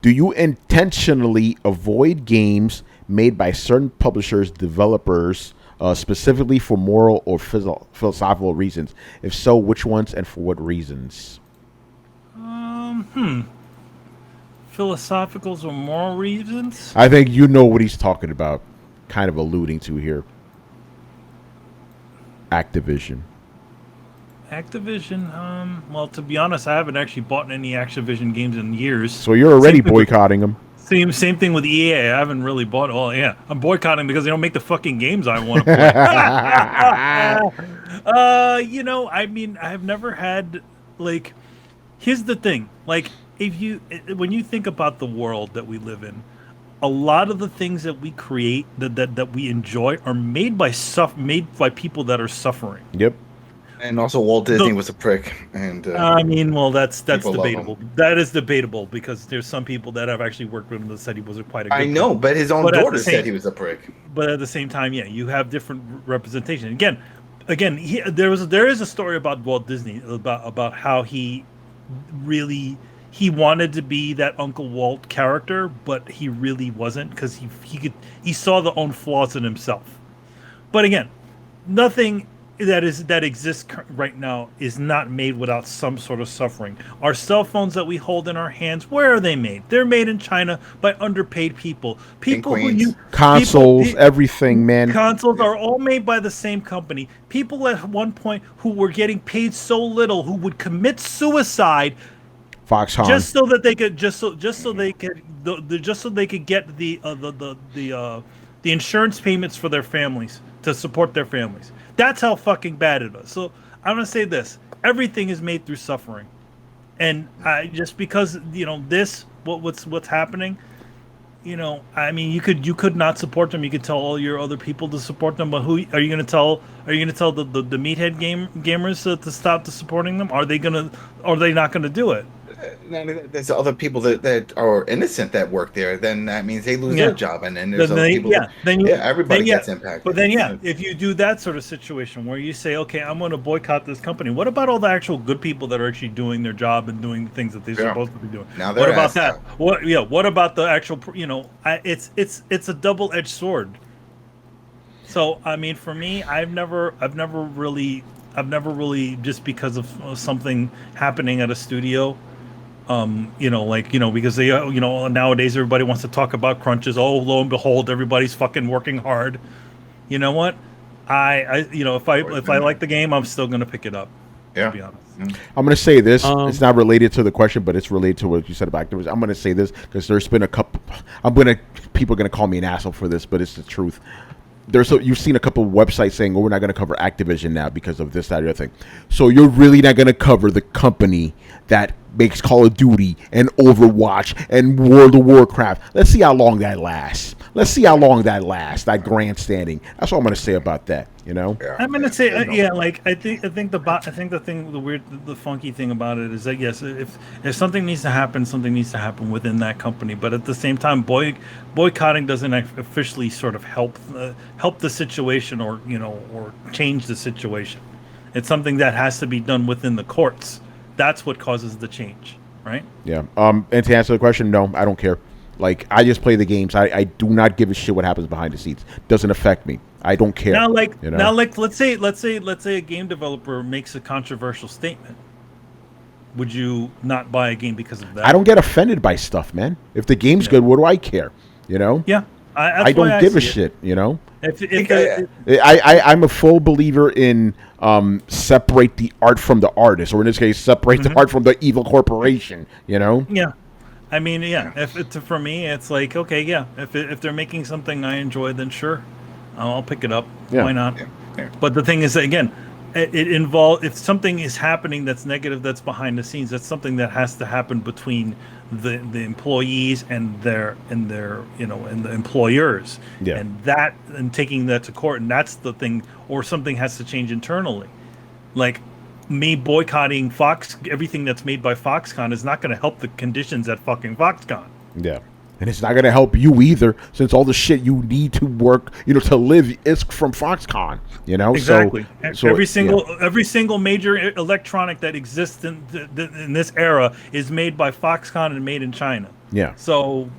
Do you intentionally avoid games made by certain publishers, developers, specifically for moral or philosophical reasons? If so, which ones and for what reasons? Philosophicals or moral reasons? I think you know what he's talking about, kind of alluding to here. Activision. Activision. Well, to be honest, I haven't actually bought any Activision games in years. So you're already boycotting them. Same thing with EA. I haven't really bought. Oh yeah, I'm boycotting because they don't make the fucking games I want to play. I mean, I've never had like. Here's the thing, like when you think about the world that we live in, a lot of the things that we create that we enjoy are made by people that are suffering. Yep. And also, Walt Disney was a prick. And I mean, well, that's debatable. That is debatable because there's some people that have actually worked with him that said he was quite a good I know, prick. but his own daughter said he was a prick. But at the same time, yeah, you have different representation. Again, there is a story about Walt Disney about how he wanted to be that Uncle Walt character, but he really wasn't because he saw the own flaws in himself. But again, nothing that exists right now is not made without some sort of suffering. Our cell phones that we hold in our hands, where are they made? They're made in China by underpaid people. Everything, man. Consoles are all made by the same company. People at one point who were getting paid so little who would commit suicide Foxconn. just so that they could get the insurance payments for their families to support their families. That's how fucking bad it is. So I'm gonna say this: everything is made through suffering, and just because what's happening, I mean, you could not support them. You could tell all your other people to support them, but who are you gonna tell? Are you gonna tell the meathead gamers to stop supporting them? Are they not gonna do it? There's other people that are innocent that work there. Then that means they lose their job, and then there's other people. Everybody gets impacted. But then, if you do that sort of situation where you say, "Okay, I'm going to boycott this company," what about all the actual good people that are actually doing their job and doing the things that they're supposed to be doing? Now what about that? What about the actual? It's a double-edged sword. So I mean, for me, I've never really just because of something happening at a studio. Because they, nowadays everybody wants to talk about crunches. Oh, lo and behold, everybody's fucking working hard. You know what? If I like the game, I'm still gonna pick it up. Yeah. To be honest. I'm gonna say this. It's not related to the question, but it's related to what you said about Activision. I'm gonna say this because there's been a couple. People are gonna call me an asshole for this, but it's the truth. You've seen a couple of websites saying, "Oh, we're not going to cover Activision now because of this, that, or the other thing." So you're really not going to cover the company that makes Call of Duty and Overwatch and World of Warcraft. Let's see how long that lasts. That grandstanding. That's all I'm going to say about that. I'm going to say, I think the funky thing about it is that yes, if something needs to happen, something needs to happen within that company. But at the same time, boycotting doesn't officially sort of help the situation or change the situation. It's something that has to be done within the courts. That's what causes the change, right? Yeah. And to answer the question, no, I don't care. Like, I just play the games. I do not give a shit what happens behind the scenes. Doesn't affect me. I don't care. Now, let's say a game developer makes a controversial statement. Would you not buy a game because of that? I don't get offended by stuff, man. If the game's good, what do I care? Yeah. I don't give a shit. If I'm a full believer in separate the art from the artist, or in this case, separate the art from the evil corporation. Yeah. I mean, yeah. For me, it's like, okay, yeah. If they're making something I enjoy, then sure, I'll pick it up. Yeah. Why not? Yeah. But the thing is, again, it involves, if something is happening that's negative, that's behind the scenes, that's something that has to happen between the employees and the employers. Yeah. And taking that to court, and that's the thing, or something has to change internally. Like, me boycotting everything that's made by Foxconn is not going to help the conditions at fucking Foxconn. Yeah. And it's not going to help you either, since all the shit you need to work, to live is from Foxconn, Exactly. So every single major electronic that exists in this era is made by Foxconn and made in China. Yeah. So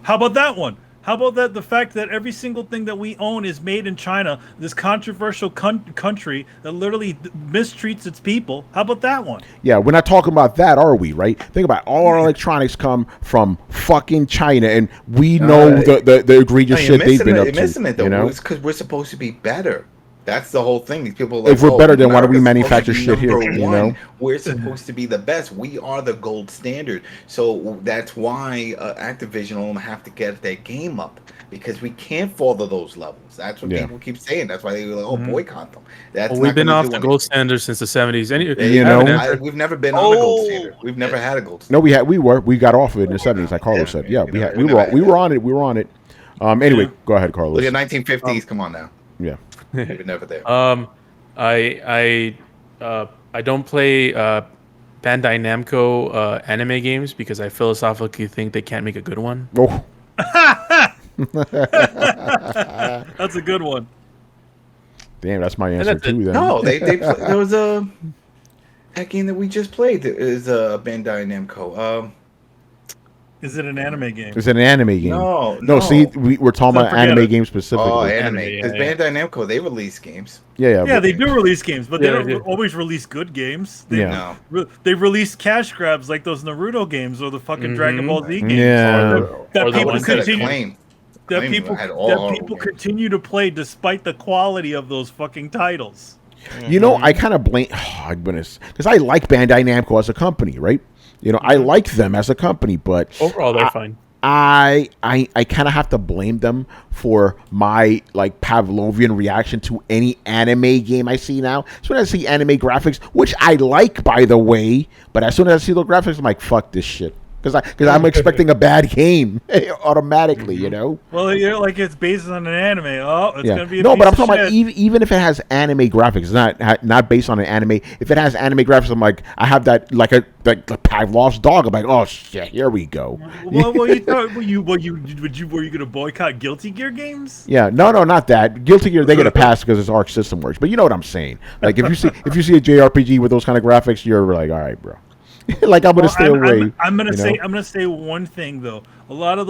how about that one? How about that? The fact that every single thing that we own is made in China, this controversial country that literally mistreats its people. How about that one? Yeah, we're not talking about that, are we? Right? Think about it. All our electronics come from fucking China, and we know the egregious shit they've been up to. You're missing it, though. It's because we're supposed to be better. That's the whole thing. These people are like, if we're better, then why do we manufacture shit here? We're supposed to be the best. We are the gold standard. So that's why Activision will have to get their game up, because we can't fall to those levels. That's what people keep saying. That's why they were like, boycott them. We've been off the gold standard since the 70s. We've never been on a gold standard. We've never had a gold standard. No, we got off of it in the 70s, like Carlos said. Yeah, we were on it. We were on it. Anyway, go ahead, Carlos. Look at 1950s. Come on now. Yeah. We were never there. I don't play Bandai Namco anime games because I philosophically think they can't make a good one. Oh. That's a good one. Damn, that's my answer too. Then no, there was that game that we just played is Bandai Namco. Is it an anime game? Is it an anime game? No. See, we're talking about anime games specifically. Oh, anime. Because Bandai Namco, they release games. Yeah, they do release games, but they don't always release good games. They release cash grabs like those Naruto games or the fucking Dragon Ball Z games. Yeah. That people continue to play despite the quality of those fucking titles. I kind of blame. Oh, goodness, because I like Bandai Namco as a company, right? I like them as a company, but overall they're fine. I kind of have to blame them for my Pavlovian reaction to any anime game I see now. As soon as I see anime graphics, which I like, by the way, but as soon as I see those graphics, I'm like, fuck this shit. Because I'm expecting a bad game automatically, Well, it's based on an anime. Oh, it's gonna be a but I'm talking about even if it has anime graphics, it's not based on an anime. If it has anime graphics, I'm like, I have that like Pavlov's dog. I'm like, oh shit, here we go. Well, were you gonna boycott Guilty Gear games? Yeah, no, not that. Guilty Gear, they get a pass because its Arc System works. But you know what I'm saying? Like if you see a JRPG with those kind of graphics, you're like, all right, bro. I'm gonna stay away. I'm gonna say one thing though. A lot of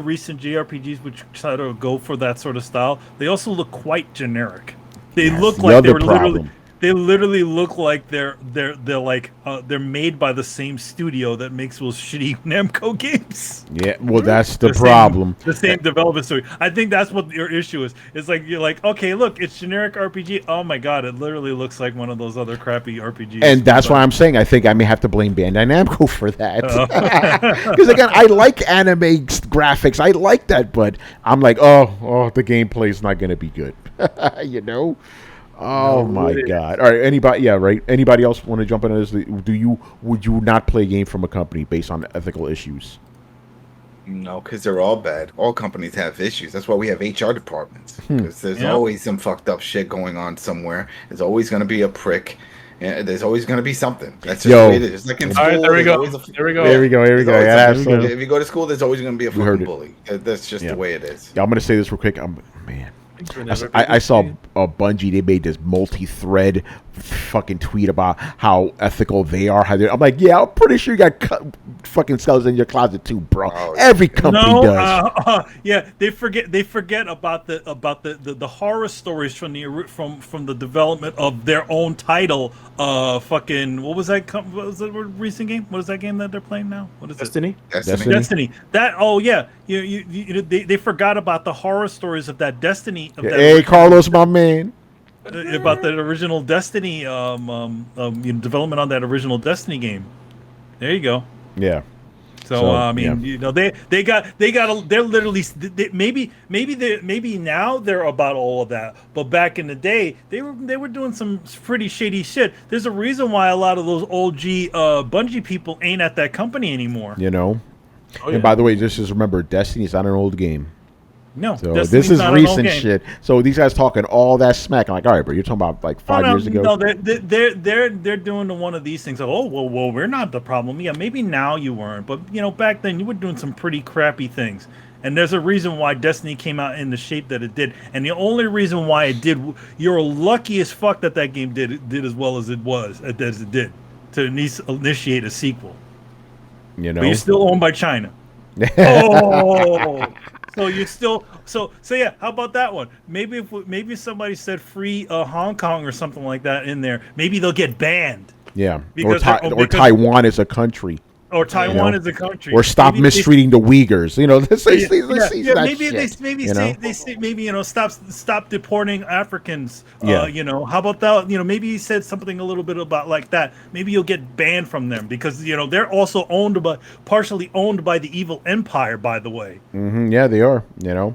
recent JRPGs which try to go for that sort of style, they also look quite generic. They look like they were literally. They literally look like they're made by the same studio that makes those shitty Namco games. Yeah, well, that's the problem. The same development story. I think that's what your issue is. It's like you're like, okay, look, it's generic RPG. Oh my god, it literally looks like one of those other crappy RPGs. And that's why I'm saying I think I may have to blame Bandai Namco for that. Because again, I like anime graphics. I like that, but I'm like, oh, the gameplay is not going to be good. Oh my god! All right, anybody? Yeah, right. Anybody else want to jump into this? Would you not play a game from a company based on ethical issues? No, because they're all bad. All companies have issues. That's why we have HR departments. Because there's always some fucked up shit going on somewhere. There's always going to be a prick. Yeah, there's always going to be something. That's just the way it is. Just like in school, all right, there we go. Here we go. If you go to school, there's always going to be a fucking bully. That's just the way it is. Yeah, I'm going to say this real quick. I saw Bungie. They made this multi-thread fucking tweet about how ethical they are. I'm like, yeah, I'm pretty sure you got fucking skeletons in your closet too, bro. Every company does. Yeah, they forget about the horror stories from the development of their own title. Fucking what was that? What was the recent game? What is that game that they're playing now? What is Destiny? It? Destiny. That they forgot about the horror stories of that Destiny. Hey, Carlos, my man. About that original Destiny development on that original Destiny game. There you go. Yeah. So they're literally maybe now they're about all of that, but back in the day they were doing some pretty shady shit. There's a reason why a lot of those old Bungie people ain't at that company anymore. And by the way, just remember, Destiny is not an old game. No, So Destiny's this is not an old recent game. shit. So these guys talking all that smack. I'm like, all right, bro, you're talking about like 5 years ago. No, they're doing one of these things. Like, oh, well, we're not the problem. Yeah, maybe now you weren't, but back then you were doing some pretty crappy things. And there's a reason why Destiny came out in the shape that it did. And the only reason why it did, you're lucky as fuck that game did as well as it did to initiate a sequel. But you're still owned by China. Oh, so you're still so yeah. How about that one? Maybe if somebody said free Hong Kong or something like that in there, maybe they'll get banned. Yeah, because Taiwan is a country. Or Taiwan is a country. Or stop mistreating the Uyghurs. Maybe stop deporting Africans. Yeah. How about that? Maybe he said something a little bit about like that. Maybe you'll get banned from them because they're also partially owned by the evil empire. By the way. Mm-hmm. Yeah, they are. Yeah,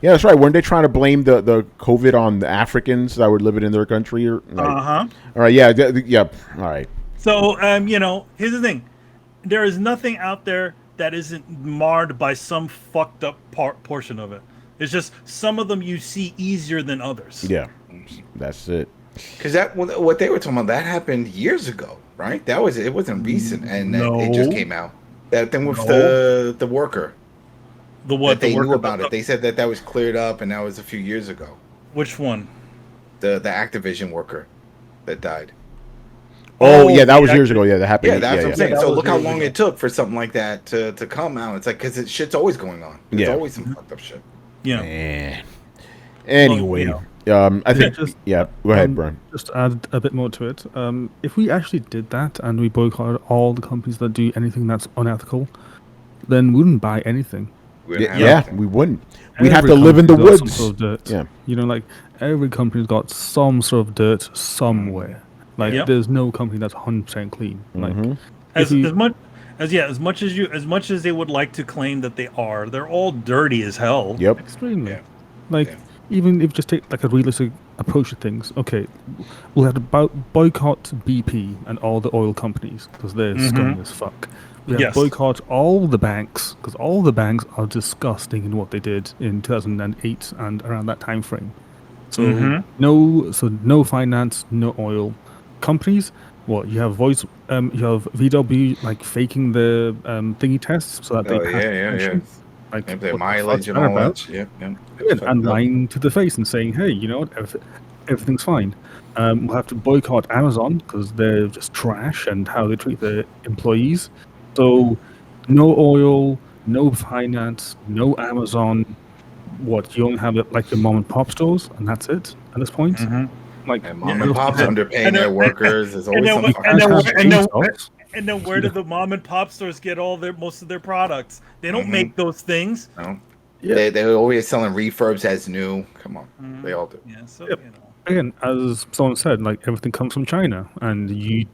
that's right. Weren't they trying to blame the COVID on the Africans that were living in their country? All right. Yeah. All right. So here's the thing. There is nothing out there that isn't marred by some fucked up portion of it. It's just some of them you see easier than others. Yeah, that's it. Because what they were talking about, that happened years ago, right? It wasn't recent, and it just came out. That thing with the worker. The what? They knew about it. They said that was cleared up, and that was a few years ago. Which one? The Activision worker that died. Oh yeah, that was years ago. Yeah, that happened. Yeah, that's what I'm saying. So look how long it took for something like that to come out. It's like because shit's always going on. There's always some fucked up shit. Yeah. Man. Anyway, I think. Go ahead, Brian. Just to add a bit more to it. If we actually did that and we boycotted all the companies that do anything that's unethical, then we wouldn't buy anything. We wouldn't. We'd have to live in the woods. Some sort of dirt. Yeah. Like every company's got some sort of dirt somewhere. Like there's no company that's 100% clean. Like as much as they would like to claim that they're all dirty as hell. Yep. Extremely. Even if you just take like a realistic approach to things. Okay, we'll have to boycott BP and all the oil companies because they're scum as fuck. We have to boycott all the banks because all the banks are disgusting in what they did in 2008 and around that time frame. So no finance, no oil. Companies, you have you have VW like faking the thingy tests so that they pass like their mileage and all that. And lying to the face and saying, hey, you know what, everything's fine. We'll have to boycott Amazon because they're just trash and how they treat their employees. So no oil, no finance, no Amazon. You only have like the mom and pop stores, and that's it at this point. Like mom and pops underpaying their workers. There's always and then where do the mom and pop stores get most of their products? They don't make those things. No. Yeah. They're always selling refurbs as new. Come on, they all do. Yeah. So again, as someone said, like everything comes from China, and you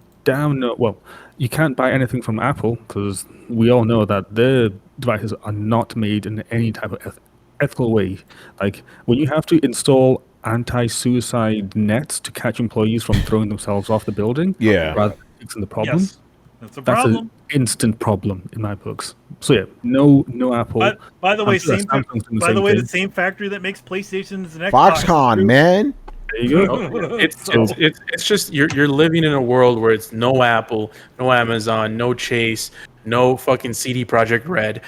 you can't buy anything from Apple because we all know that their devices are not made in any type of ethical way. Like when you have to install anti-suicide nets to catch employees from throwing themselves off the building. Rather than fixing the problem. Yes. That's a problem. That's an instant problem in my books. So no Apple. By the way, the same factory that makes PlayStations and Xbox. Foxconn, man. There you go. It's just you're living in a world where it's no Apple, no Amazon, no Chase, no fucking CD Projekt Red,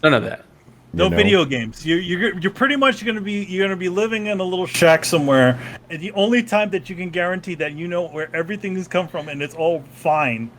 none of that. No video games. You're pretty much gonna be living in a little shack somewhere, and the only time that you can guarantee that where everything has come from and it's all fine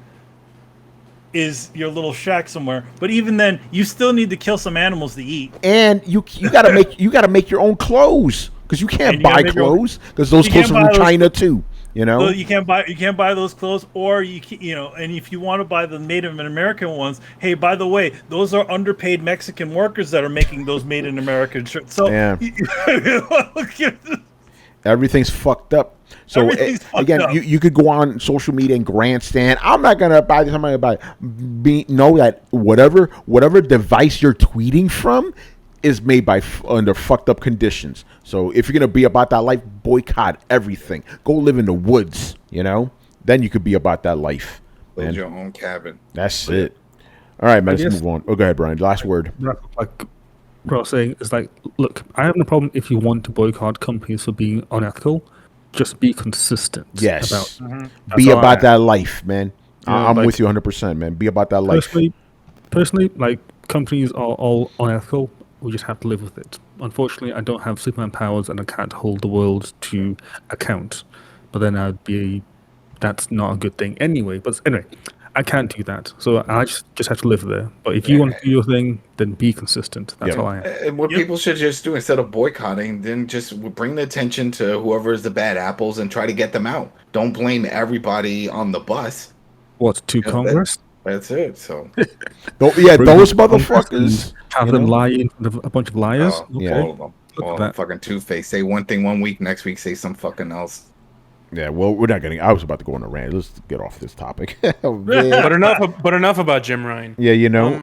is your little shack somewhere. But even then, you still need to kill some animals to eat. And you gotta make your own clothes because you can't buy clothes because those clothes are from China too. So you can't buy those clothes, or and if you want to buy the Native American ones, hey, by the way, those are underpaid Mexican workers that are making those made in American shirts. So everything's fucked up. So again, you could go on social media and grandstand. I'm not gonna buy this. I'm not gonna buy. Know that whatever device you're tweeting from is made under fucked up conditions. So if you're gonna be about that life, boycott everything. Go live in the woods. Then you could be about that life. Build your own cabin. That's it. All right, man. Let's move on. Oh, go ahead, Brian. Last word. what I was saying is like, look, I have no problem if you want to boycott companies for being unethical. Just be consistent. Yes. About Be about that life, man. I'm like, with you 100%, man. Be about that life. Personally, like companies are all unethical. We just have to live with it. Unfortunately, I don't have Superman powers and I can't hold the world to account. But then that's not a good thing anyway. But anyway, I can't do that. So I just have to live there. But if you want to do your thing, then be consistent. That's all I am. And what people should just do instead of boycotting, then just bring the attention to whoever is the bad apples and try to get them out. Don't blame everybody on the bus. What, to Congress? That's it. So, those motherfuckers have them lie in front of a bunch of liars. All of them. All of them. Fucking Two-Face. Say one thing one week, next week say some fucking else. Yeah, well, we're not getting. I was about to go on a rant. Let's get off this topic. But enough about Jim Ryan. Yeah,